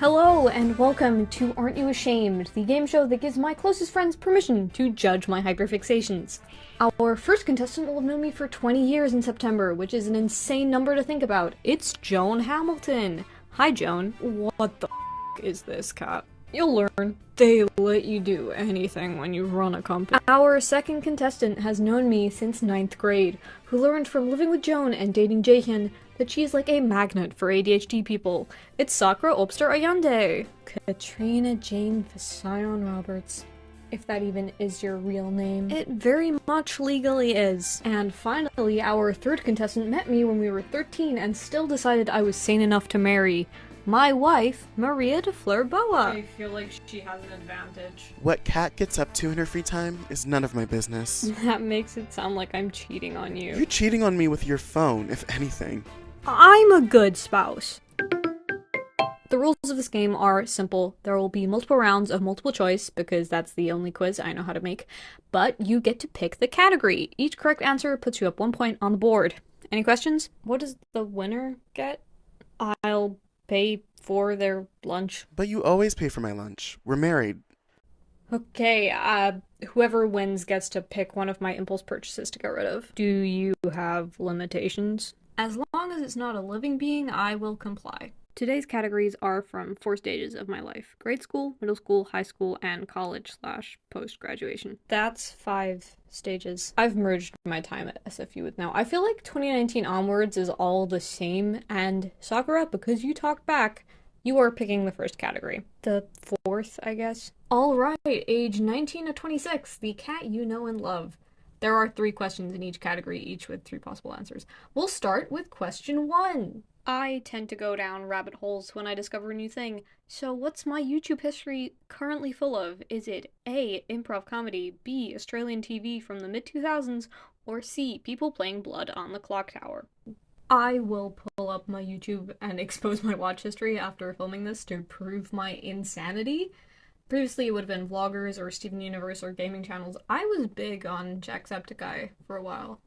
Hello and welcome to Aren't You Ashamed, the game show that gives my closest friends permission to judge my hyperfixations. Our first contestant will have known me for 20 years in September, which is an insane number to think about. It's Joan Hamilton. Hi Joan. What the is this, cat? You'll learn. They let you do anything when you run a company. Our second contestant has known me since 9th grade, who learned from living with Joan and dating Jaehyun that she's like a magnet for ADHD people. It's Sakura Obster Ayande. Katrina Jane Visayon Roberts. If that even is your real name. It very much legally is. And finally, our third contestant met me when we were 13 and still decided I was sane enough to marry. My wife, Maria de Fleur Boa. I feel like she has an advantage. What Kat gets up to in her free time is none of my business. That makes it sound like I'm cheating on you. You're cheating on me with your phone, if anything. I'm a good spouse. The rules of this game are simple. There will be multiple rounds of multiple choice, because that's the only quiz I know how to make, but you get to pick the category. Each correct answer puts you up 1 point on the board. Any questions? What does the winner get? I'll pay for their lunch. But you always pay for my lunch. We're married. Okay, whoever wins gets to pick one of my impulse purchases to get rid of. Do you have limitations? As long as it's not a living being, I will comply. Today's categories are from 4 stages of my life: grade school, middle school, high school, and college/post-graduation. That's 5 stages. I've merged my time at SFU with now. I feel like 2019 onwards is all the same, and Sakura, because you talked back, you are picking the first category. The 4th, I guess. Alright, age 19 to 26, the cat you know and love. There are 3 questions in each category, each with 3 possible answers. We'll start with question 1. I tend to go down rabbit holes when I discover a new thing, so what's my YouTube history currently full of? Is it A, improv comedy, B, Australian TV from the mid-2000s, or C, people playing Blood on the Clock Tower? I will pull up my YouTube and expose my watch history after filming this to prove my insanity. Previously, it would have been vloggers or Steven Universe or gaming channels. I was big on Jacksepticeye for a while.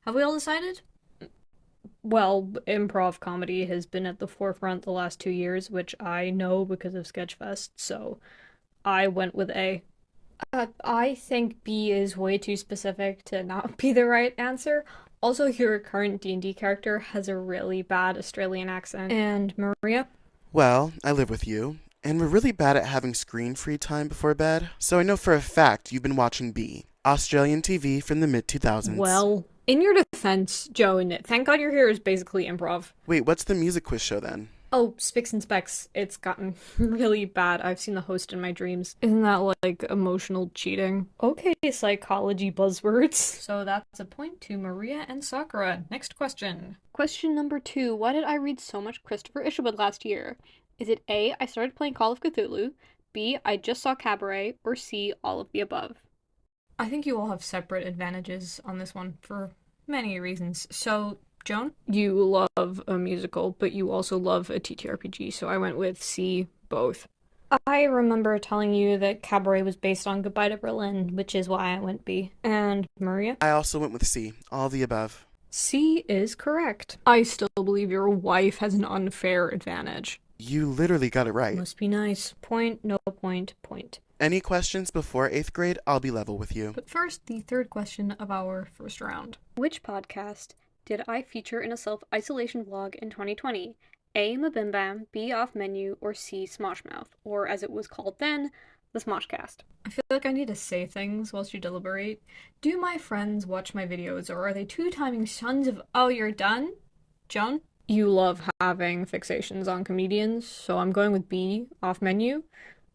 Have we all decided? Well, improv comedy has been at the forefront the last 2 years, which I know because of Sketchfest, so I went with A. I think B is way too specific to not be the right answer. Also, your current D&D character has a really bad Australian accent. And Maria? Well, I live with you, and we're really bad at having screen-free time before bed, so I know for a fact you've been watching B, Australian TV from the mid-2000s. Well, in your defense, Joan, Thank God You're Here is basically improv. Wait, what's the music quiz show then? Oh, Spicks and Specks. It's gotten really bad. I've seen the host in my dreams. Isn't that like emotional cheating? Okay, psychology buzzwords. So that's a point to Maria and Sakura. Next question. Question number 2. Why did I read so much Christopher Isherwood last year? Is it A, I started playing Call of Cthulhu, B, I just saw Cabaret, or C, all of the above? I think you all have separate advantages on this one for many reasons. So, Joan? You love a musical, but you also love a TTRPG, so I went with C, both. I remember telling you that Cabaret was based on Goodbye to Berlin, which is why I went B. And Maria? I also went with C, all of the above. C is correct. I still believe your wife has an unfair advantage. You literally got it right. Must be nice. Point, no point, point. Any questions before 8th grade, I'll be level with you. But first, the third question of our first round. Which podcast did I feature in a self-isolation vlog in 2020? A, Mabimbam, B, Off Menu, or C, Smoshmouth, or as it was called then, the Smoshcast. I feel like I need to say things whilst you deliberate. Do my friends watch my videos, or are they two-timing sons of oh, you're done? Joan? You love having fixations on comedians, so I'm going with B, Off Menu.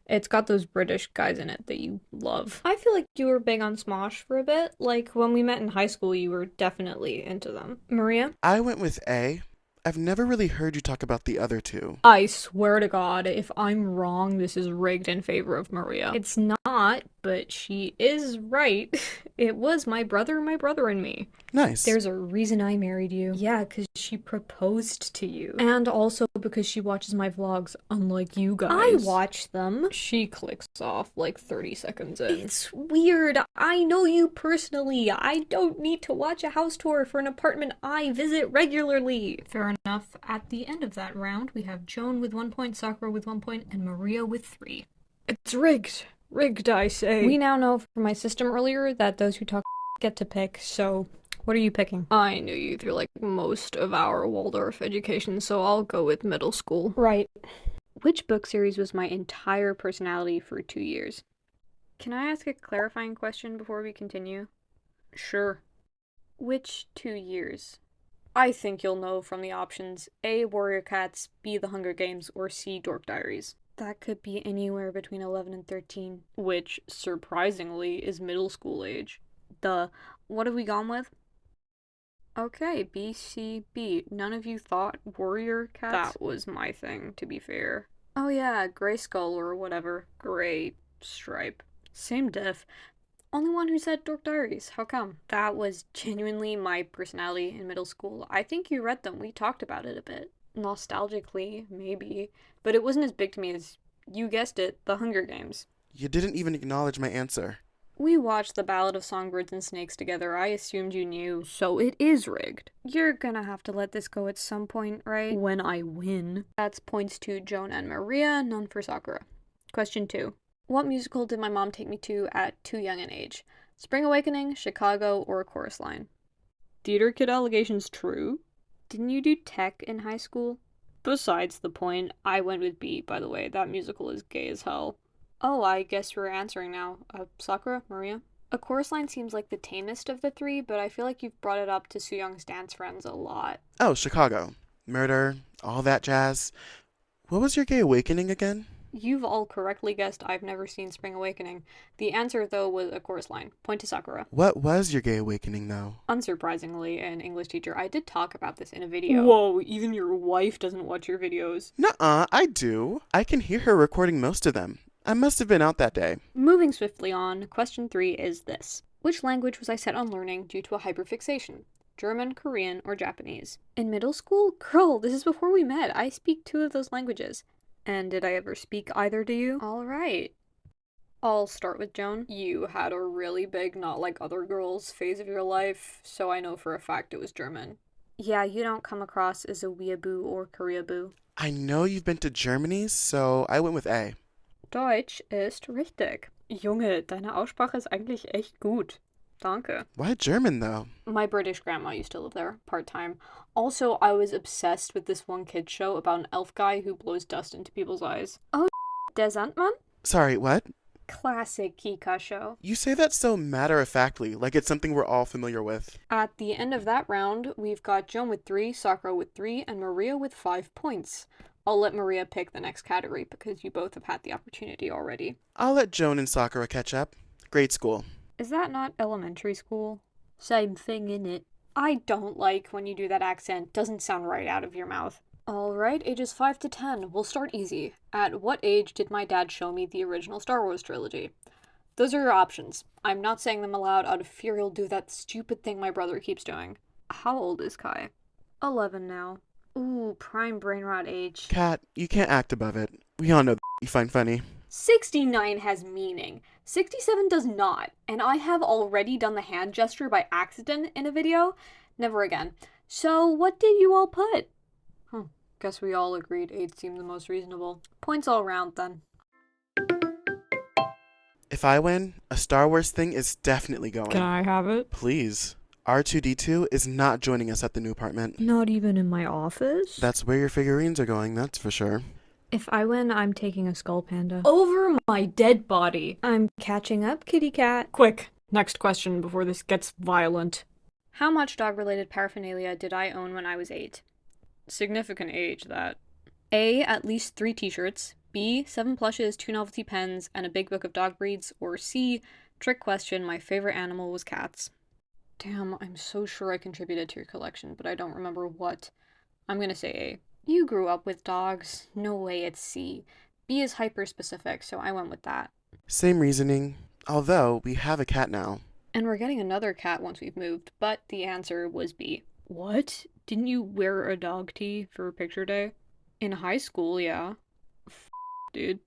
It's got those British guys in it that you love. I feel like you were big on Smosh for a bit. Like, when we met in high school, you were definitely into them. Maria? I went with A. I've never really heard you talk about the other 2. I swear to God, if I'm wrong, this is rigged in favor of Maria. It's not, but she is right. It was my brother, and me. Nice. There's a reason I married you. Yeah, because she proposed to you. And also because she watches my vlogs, unlike you guys. I watch them. She clicks off like 30 seconds in. It's weird. I know you personally. I don't need to watch a house tour for an apartment I visit regularly. Fair enough. enough. At the end of that round, we have Joan with 1 point, Sakura with 1 point, and Maria with 3. It's rigged. Rigged, I say. We now know from my system earlier that those who talk get to pick, so what are you picking? I knew you through like most of our Waldorf education, so I'll go with middle school. Right. Which book series was my entire personality for 2 years? Can I ask a clarifying question before we continue? Sure. Which 2 years? I think you'll know from the options A. Warrior Cats, B. The Hunger Games, or C. Dork Diaries. That could be anywhere between 11 and 13. Which, surprisingly, is middle school age. What have we gone with? Okay, B, C, B. None of you thought Warrior Cats? That was my thing, to be fair. Oh yeah, Gray Skull or whatever. Gray Stripe. Same diff. Only one who said Dork Diaries. How come? That was genuinely my personality in middle school. I think you read them. We talked about it a bit. Nostalgically, maybe. But it wasn't as big to me as, you guessed it, The Hunger Games. You didn't even acknowledge my answer. We watched The Ballad of Songbirds and Snakes together. I assumed you knew. So it is rigged. You're gonna have to let this go at some point, right? When I win. That's points to Joan and Maria, none for Sakura. Question 2. What musical did my mom take me to at too young an age? Spring Awakening, Chicago, or Chorus Line? Theater kid allegations true? Didn't you do tech in high school? Besides the point, I went with B, by the way. That musical is gay as hell. Oh, I guess we're answering now. Sakura, Maria? A Chorus Line seems like the tamest of the three, but I feel like you've brought it up to Soo-young's dance friends a lot. Oh, Chicago. Murder, all that jazz. What was your gay awakening again? You've all correctly guessed I've never seen Spring Awakening. The answer, though, was A Chorus Line. Point to Sakura. What was your gay awakening, though? Unsurprisingly, an English teacher. I did talk about this in a video. Whoa, even your wife doesn't watch your videos. Nuh-uh, I do. I can hear her recording most of them. I must have been out that day. Moving swiftly on, question 3 is this. Which language was I set on learning due to a hyperfixation? German, Korean, or Japanese? In middle school? Girl, this is before we met. I speak 2 of those languages. And did I ever speak either to you? Alright. I'll start with Joan. You had a really big not like other girls phase of your life, so I know for a fact it was German. Yeah, you don't come across as a weeaboo or Koreaboo. I know you've been to Germany, so I went with A. Deutsch ist richtig. Junge, deine Aussprache ist eigentlich echt gut. Danke. Why German, though? My British grandma used to live there, part-time. Also, I was obsessed with this one kid's show about an elf guy who blows dust into people's eyes. Oh, Der Sandmann? Sorry, what? Classic Kika show. You say that so matter-of-factly, like it's something we're all familiar with. At the end of that round, we've got Joan with 3, Sakura with 3, and Maria with 5 points. I'll let Maria pick the next category because you both have had the opportunity already. I'll let Joan and Sakura catch up. Grade school. Is that not elementary school? Same thing, innit? I don't like when you do that accent. Doesn't sound right out of your mouth. Alright, ages 5 to 10. We'll start easy. At what age did my dad show me the original Star Wars trilogy? Those are your options. I'm not saying them aloud out of fear you'll do that stupid thing my brother keeps doing. How old is Kai? 11 now. Ooh, prime brain rot age. Kat, you can't act above it. We all know you find funny. 69 has meaning. 67 does not. And I have already done the hand gesture by accident in a video. Never again. So what did you all put? Guess we all agreed 8 seemed the most reasonable. Points all around then. If I win, a Star Wars thing is definitely going. Can I have it? Please. R2-D2 is not joining us at the new apartment. Not even in my office? That's where your figurines are going, that's for sure. If I win, I'm taking a skull panda. Over my dead body. I'm catching up, kitty cat. Quick, next question before this gets violent. How much dog-related paraphernalia did I own when I was 8? Significant age, that. A, at least 3 t-shirts. B, 7 plushes, 2 novelty pens, and a big book of dog breeds. Or C, trick question, my favorite animal was cats. Damn, I'm so sure I contributed to your collection, but I don't remember what. I'm gonna say A. You grew up with dogs. No way it's C. B is hyper-specific, so I went with that. Same reasoning, although we have a cat now. And we're getting another cat once we've moved, but the answer was B. What? Didn't you wear a dog tee for picture day? In high school, yeah. Dude.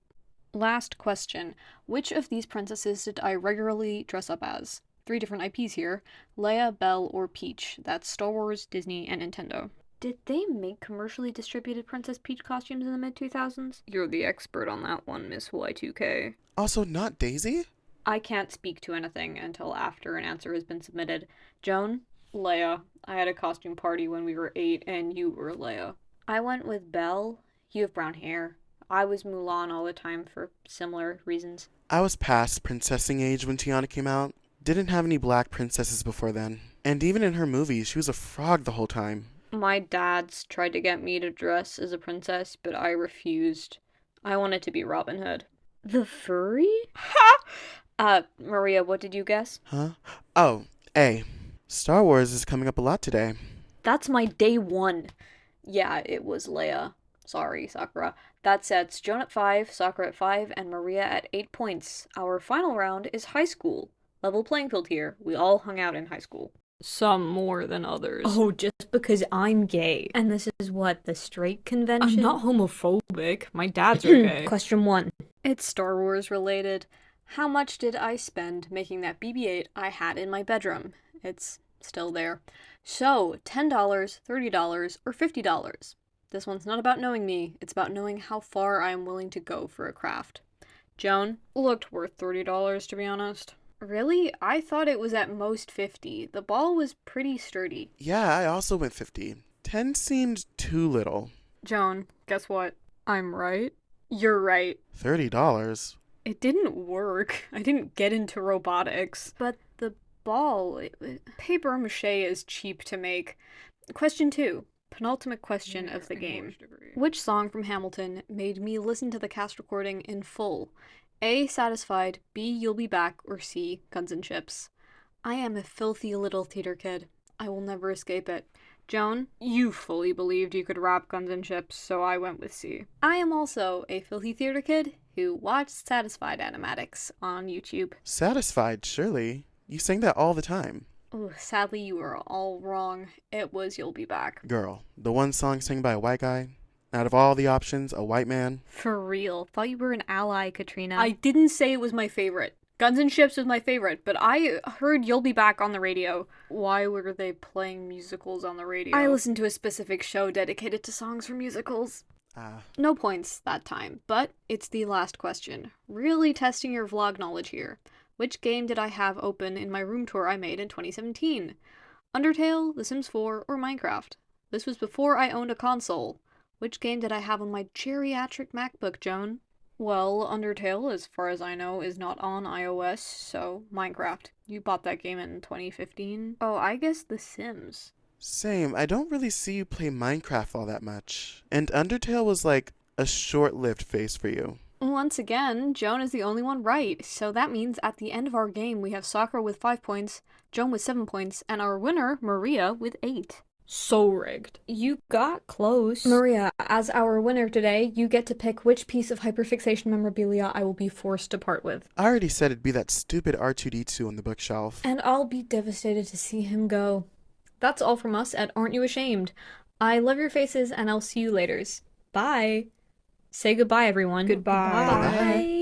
Last question. Which of these princesses did I regularly dress up as? 3 different IPs here. Leia, Belle, or Peach. That's Star Wars, Disney, and Nintendo. Did they make commercially distributed Princess Peach costumes in the mid-2000s? You're the expert on that one, Miss Y2K. Also, not Daisy? I can't speak to anything until after an answer has been submitted. Joan? Leia. I had a costume party when we were 8, and you were Leia. I went with Belle. You have brown hair. I was Mulan all the time for similar reasons. I was past princessing age when Tiana came out. Didn't have any black princesses before then. And even in her movies, she was a frog the whole time. My dad's tried to get me to dress as a princess, but I refused. I wanted to be Robin Hood. The furry? Maria, what did you guess? Huh? Oh, A. Star Wars is coming up a lot today. That's my day one. Yeah, it was Leia. Sorry, Sakura. That sets Joan at 5, Sakura at 5, and Maria at 8 points. Our final round is high school. Level playing field here. We all hung out in high school. Some more than others. Oh, just because I'm gay. And this is what, the straight convention? I'm not homophobic. My dad's okay. Question 1. It's Star Wars related. How much did I spend making that BB-8 I had in my bedroom? It's still there. So, $10, $30, or $50. This one's not about knowing me, it's about knowing how far I am willing to go for a craft. Joan? Looked worth $30, to be honest. Really? I thought it was at most $50. The ball was pretty sturdy. Yeah, I also went 50. 10 seemed too little. Joan, guess what? I'm right. You're right. $30? It didn't work. I didn't get into robotics. But the ball... Paper mache is cheap to make. Question 2. Penultimate question of the game. Which song from Hamilton made me listen to the cast recording in full? A. Satisfied, B. You'll Be Back, or C. Guns and Chips. I am a filthy little theater kid. I will never escape it. Joan, you fully believed you could rap Guns and Chips, so I went with C. I am also a filthy theater kid who watched Satisfied animatics on YouTube. Satisfied, surely. You sang that all the time. Oh, sadly, you are all wrong. It was You'll Be Back. Girl, the one song sang by a white guy? Out of all the options, a white man? For real. Thought you were an ally, Katrina. I didn't say it was my favorite. Guns and Chips was my favorite, but I heard You'll Be Back on the radio. Why were they playing musicals on the radio? I listened to a specific show dedicated to songs from musicals. No points that time, but it's the last question. Really testing your vlog knowledge here. Which game did I have open in my room tour I made in 2017? Undertale, The Sims 4, or Minecraft? This was before I owned a console. Which game did I have on my geriatric MacBook, Joan? Well, Undertale, as far as I know, is not on iOS, so Minecraft. You bought that game in 2015? Oh, I guess The Sims. Same, I don't really see you play Minecraft all that much. And Undertale was like a short-lived phase for you. Once again, Joan is the only one right, so that means at the end of our game we have Sakura with 5 points, Joan with 7 points, and our winner, Maria, with 8. So rigged. You got close. Maria, as our winner today, you get to pick which piece of hyperfixation memorabilia I will be forced to part with. I already said it'd be that stupid R2-D2 on the bookshelf. And I'll be devastated to see him go. That's all from us at Aren't You Ashamed? I love your faces, and I'll see you laters. Bye. Say goodbye, everyone. Goodbye. Bye.